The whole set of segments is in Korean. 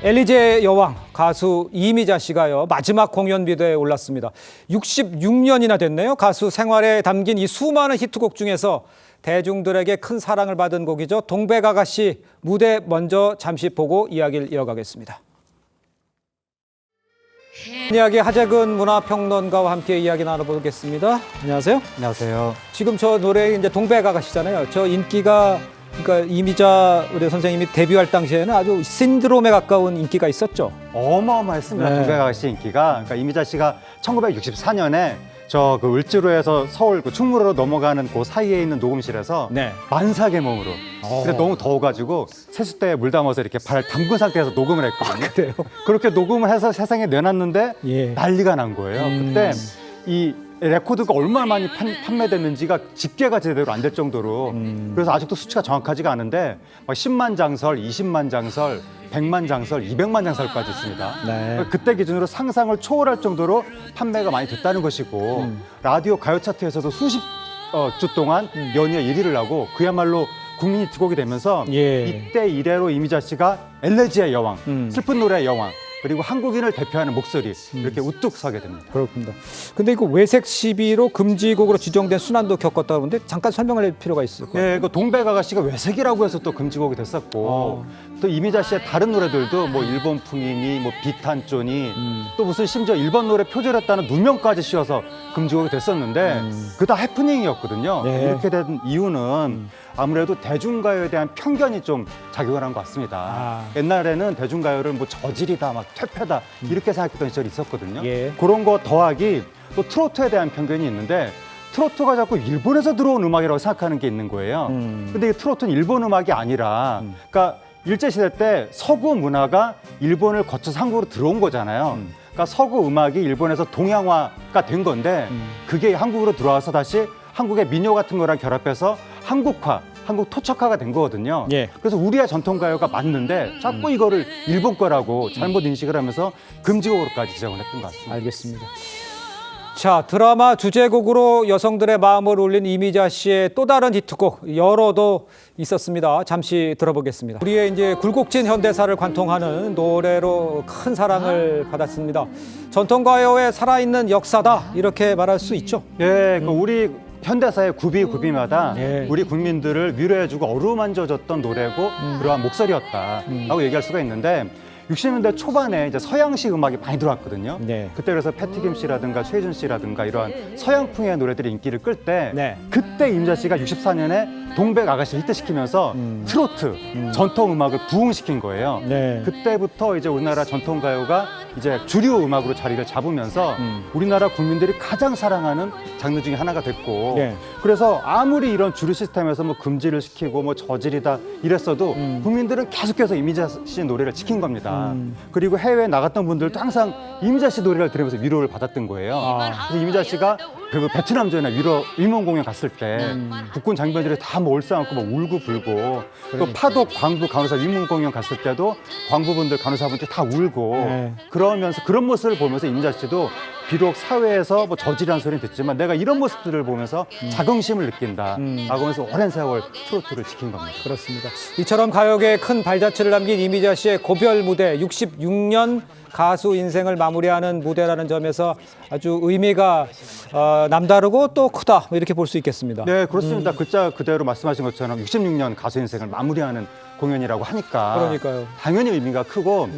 엘리제의 여왕 가수 이미자 씨가요 마지막 공연 무대에 올랐습니다. 66년이나 됐네요. 가수 생활에 담긴 이 수많은 히트곡 중에서 대중들에게 큰 사랑을 받은 곡이죠. 동백아가씨 무대 먼저 잠시 보고 이야기를 이어가겠습니다. 이야기 하재근 문화평론가와 함께 이야기 나눠보겠습니다. 안녕하세요. 안녕하세요. 지금 저 노래 이제 동백아가씨잖아요. 저 인기가 그러니까 이미자 우리 선생님이 데뷔할 당시에는 아주 신드롬에 가까운 인기가 있었죠. 어마어마했습니다. 네. 동백아가씨 인기가. 그러니까 이미자 씨가 1964년에 저 그 을지로에서 서울 그 충무로로 넘어가는 그 사이에 있는 녹음실에서 네. 만삭의 몸으로. 근데 너무 더워가지고 세숫대에 물 담아서 이렇게 발 담근 상태에서 녹음을 했거든요. 그래요? 그렇게 녹음을 해서 세상에 내놨는데 예. 난리가 난 거예요. 그때 이 레코드가 얼마나 많이 판매됐는지가 집계가 제대로 안 될 정도로 그래서 아직도 수치가 정확하지가 않은데 막 10만 장설, 20만 장설, 100만 장설, 200만 장설까지 있습니다. 네. 그때 기준으로 상상을 초월할 정도로 판매가 많이 됐다는 것이고 라디오 가요 차트에서도 수십 주 동안 연이어 1위를 하고 그야말로 국민 히트곡이 되면서 예. 이때 이래로 이미자 씨가 엘레지의 여왕, 슬픈 노래의 여왕 그리고 한국인을 대표하는 목소리 이렇게 우뚝 서게 됩니다. 그렇습니다. 근데 이거 외색 시비로 금지곡으로 지정된 순환도 겪었다 그러는데 잠깐 설명을 할 필요가 있을 거예요. 네, 그 동백아가씨가 외색이라고 해서 또 금지곡이 됐었고 또 이미자 씨의 다른 노래들도 뭐 일본 풍이니 뭐 비탄조니 또 무슨 심지어 일본 노래 표절했다는 누명까지 씌워서 금지곡이 됐었는데 그게 다 해프닝이었거든요. 네. 이렇게 된 이유는 아무래도 대중가요에 대한 편견이 좀 작용을 한 것 같습니다. 옛날에는 대중가요를 뭐 저질이다, 막 퇴폐다 이렇게 생각했던 시절이 있었거든요. 예. 그런 거 더하기 또 트로트에 대한 편견이 있는데 트로트가 자꾸 일본에서 들어온 음악이라고 생각하는 게 있는 거예요. 근데 이 트로트는 일본 음악이 아니라 그러니까 일제시대 때 서구 문화가 일본을 거쳐서 한국으로 들어온 거잖아요. 그러니까 서구 음악이 일본에서 동양화가 된 건데 그게 한국으로 들어와서 다시 한국의 민요 같은 거랑 결합해서 한국화, 한국 토착화가 된 거거든요. 예. 그래서 우리의 전통가요가 맞는데 자꾸 이거를 일본 거라고 잘못 인식을 하면서 금지곡으로까지 지정을 했던 것 같습니다. 알겠습니다. 자, 드라마 주제곡으로 여성들의 마음을 울린 이미자 씨의 또 다른 히트곡 여러도 있었습니다. 잠시 들어보겠습니다. 우리의 이제 굴곡진 현대사를 관통하는 노래로 큰 사랑을 받았습니다. 전통가요의 살아있는 역사다 이렇게 말할 수 있죠. 예, 그 우리 현대사의 구비마다 예. 우리 국민들을 위로해주고 어루만져줬던 노래고 그러한 목소리였다라고 얘기할 수가 있는데 60년대 초반에 이제 서양식 음악이 많이 들어왔거든요. 네. 그때 그래서 패티김 씨라든가 최희준 씨라든가 이러한 서양풍의 노래들이 인기를 끌 때 네. 그때 이미자 씨가 64년에 동백아가씨를 히트시키면서 트로트 전통 음악을 부흥시킨 거예요. 네. 그때부터 이제 우리나라 전통가요가 이제 주류 음악으로 자리를 잡으면서 우리나라 국민들이 가장 사랑하는 장르 중에 하나가 됐고 네. 그래서 아무리 이런 주류 시스템에서 뭐 금지를 시키고 뭐 저질이다 이랬어도 국민들은 계속해서 이미자 씨 노래를 지킨 겁니다. 그리고 해외에 나갔던 분들도 항상 이미자 씨 노래를 들으면서 위로를 받았던 거예요. 그래서 이미자 씨가 그 베트남전에 위문 공연 갔을 때 국군 장병들이 다 뭐 올싸안고 뭐 울고 불고 또 파독 광부 간호사 위문 공연 갔을 때도 광부분들 간호사분들 다 울고 네. 그러면서 그런 모습을 보면서 이미자 씨도 비록 사회에서 뭐 저질이라는 소리는 듣지만 내가 이런 모습들을 보면서 자긍심을 느낀다 라고 하면서 오랜 세월 트로트를 지킨 겁니다. 그렇습니다. 이처럼 가요계에 큰 발자취를 남긴 이미자 씨의 고별 무대 66년 가수 인생을 마무리하는 무대라는 점에서 아주 의미가 남다르고 또 크다 이렇게 볼 수 있겠습니다. 네, 그렇습니다. 글자 그대로 말씀하신 것처럼 66년 가수 인생을 마무리하는 공연이라고 하니까 그러니까요. 당연히 의미가 크고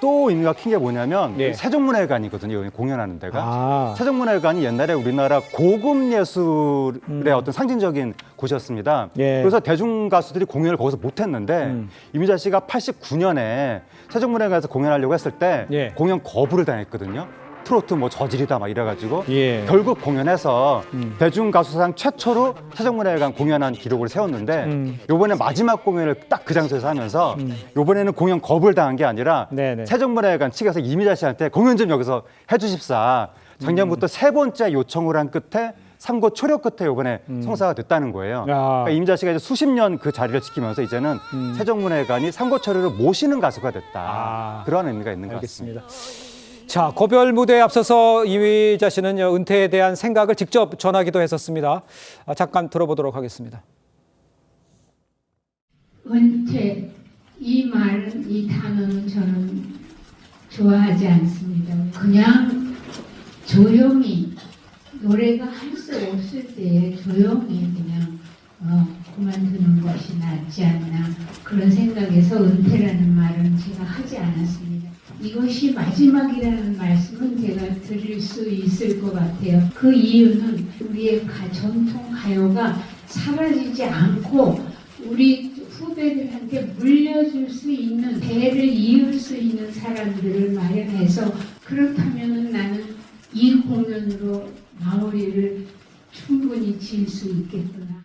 또 의미가 큰 게 뭐냐면 예. 세종문화회관이거든요. 여기 공연하는 데가. 아. 세종문화회관이 옛날에 우리나라 고급 예술의 어떤 상징적인 곳이었습니다. 예. 그래서 대중 가수들이 공연을 거기서 못했는데 이미자 씨가 89년에 세종문화회관에서 공연하려고 했을 때 예. 공연 공연 거부를 당했거든요. 트로트 뭐 저질이다 막 이래가지고 예. 결국 공연해서 대중 가수상 최초로 세종문화회관 공연한 기록을 세웠는데 요번에 마지막 공연을 딱 그 장소에서 하면서 요번에는 공연 거부를 당한 게 아니라 네네. 세종문화회관 측에서 이미자 씨한테 공연 좀 여기서 해주십사 작년부터 세 번째 요청을 한 끝에 삼고 초려 끝에 이번에 성사가 됐다는 거예요. 그러니까 이미자 씨가 이제 수십 년 그 자리를 지키면서 이제는 세종문화회관이 삼고 초려를 모시는 가수가 됐다. 그런 의미가 있는 것 같습니다. 알겠습니다. 자, 고별 무대에 앞서서 이미자 씨는 은퇴에 대한 생각을 직접 전하기도 했었습니다. 잠깐 들어보도록 하겠습니다. 은퇴 이 말, 이 단어는 저는 좋아하지 않습니다. 그냥 조용히 노래가 할 수 없을 때에 조용히 그냥 그만두는 것이 낫지 않나 그런 생각에서 은퇴라는 말은 제가 하지 않았습니다. 이것이 마지막이라는 말씀은 제가 드릴 수 있을 것 같아요. 그 이유는 우리의 전통 가요가 사라지지 않고 우리 후배들한테 물려줄 수 있는 대를 이을 수 있는 사람들을 마련해서 그렇다면 나는 이 공연으로 마무리를 충분히 지을 수 있겠구나.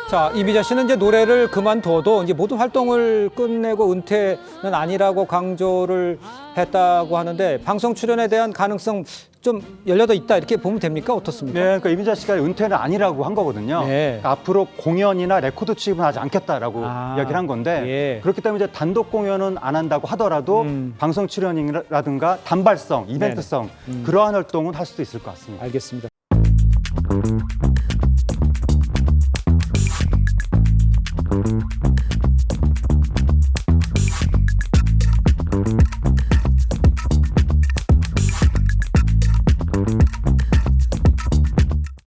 자, 이미자 씨는 이제 노래를 그만둬도 이제 모든 활동을 끝내고 은퇴는 아니라고 강조를 했다고 하는데 방송 출연에 대한 가능성 좀 열려져 있다 이렇게 보면 됩니까? 어떻습니까? 네, 그러니까 이민자 씨가 은퇴는 아니라고 한 거거든요. 네. 그러니까 앞으로 공연이나 레코드 취급은 하지 않겠다라고 이야기를 한 건데 예. 그렇기 때문에 이제 단독 공연은 안 한다고 하더라도 방송 출연이라든가 단발성, 이벤트성 그러한 활동은 할 수도 있을 것 같습니다. 알겠습니다.